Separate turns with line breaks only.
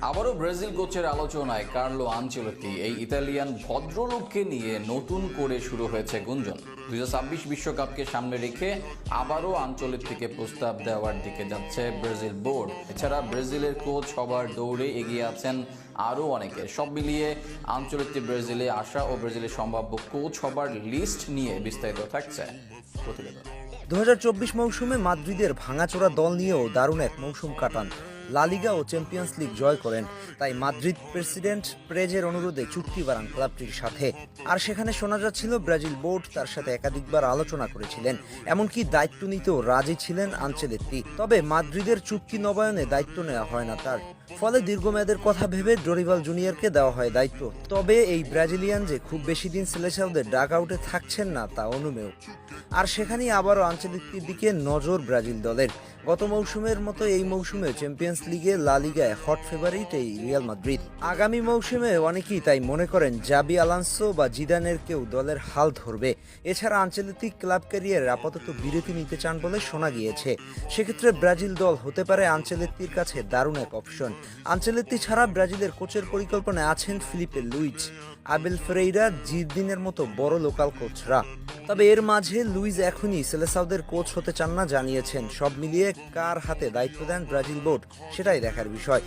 আবারও ব্রাজিল কোচের আলোচনায় কার্লো আনচেলত্তি। এই ইতালিয়ান ভদ্রলোককে নিয়ে নতুন করে শুরু হয়েছে গুঞ্জন। 2026 বিশ্বকাপকে সামনে রেখে আবারও আনচেলত্তিকে প্রস্তাব দেওয়ার দিকে যাচ্ছে ব্রাজিল বোর্ড। এছাড়া ব্রাজিলের কোচ হবার দৌড়ে এগিয়ে আছেন আরও অনেকে। সব মিলিয়ে আনচেলত্তি ব্রাজিলে আসা ও ব্রাজিলের সম্ভাব্য কোচ হবার লিস্ট নিয়ে বিস্তারিত থাকছে প্রতিবেদন।
2024 মৌসুমে মাদ্রিদের ভাঙাচোরা দল নিয়েও দারুণ এক মৌসুম কাটান। লা লিগা ও চ্যাম্পিয়ন্স লিগ জয় করেন। তাই মাদ্রিদ প্রেসিডেন্ট পেরেজের অনুরোধে চুক্তি বাড়ান ক্লাবটির সাথে। আর সেখানে শোনা যাচ্ছিল ব্রাজিল বোর্ড তার সাথে একাধিকবার আলোচনা করেছিলেন, এমনকি দায়িত্ব নিতেও রাজি ছিলেন আনচেলত্তি। তবে মাদ্রিদের চুক্তি নবায়নে দায়িত্ব নেওয়া হয় না তার। ফলে দীর্ঘমেয়াদের কথা ভেবে ডরিভাল জুনিয়রকে দেওয়া হয় দায়িত্ব। তবে এই ব্রাজিলিয়ান যে খুব বেশি দিন সেলেসাওদের ডাক আউটে থাকছেন না তা অনুমেয়। আর সেখানেই আবারও আনচেলত্তির দিকে নজর ব্রাজিল দলের। গত মৌসুমের মতো এই মৌসুমে চ্যাম্পিয়ন্স লিগে লা লিগায় হট ফেভারিট এই রিয়াল মাদ্রিদ। আগামী মৌসুমে অনেকেই তাই মনে করেন জাবি আলোনসো বা জিদানের কেউ দলের হাল ধরবে। এছাড়া আনচেলত্তি ক্লাব ক্যারিয়ারে আপাতত বিরতি নিতে চান বলে শোনা গিয়েছে। সেক্ষেত্রে ব্রাজিল দল হতে পারে আনচেলত্তির কাছে দারুণ এক অপশন। আনচেলত্তি ছাড়া ব্রাজিলের কোচের পরিকল্পনায় আছেন ফিলিপে লুইজ, আবেল ফেরেইরা, জিরদিনের মতো বড় লোকাল কোচরা। তবে এর মাঝে লুইজ এখনই সেলেসাওদের কোচ হতে চান না জানিয়েছেন। সব মিলিয়ে কার হাতে দায়িত্ব দেন ব্রাজিল বোর্ড সেটাই দেখার বিষয়।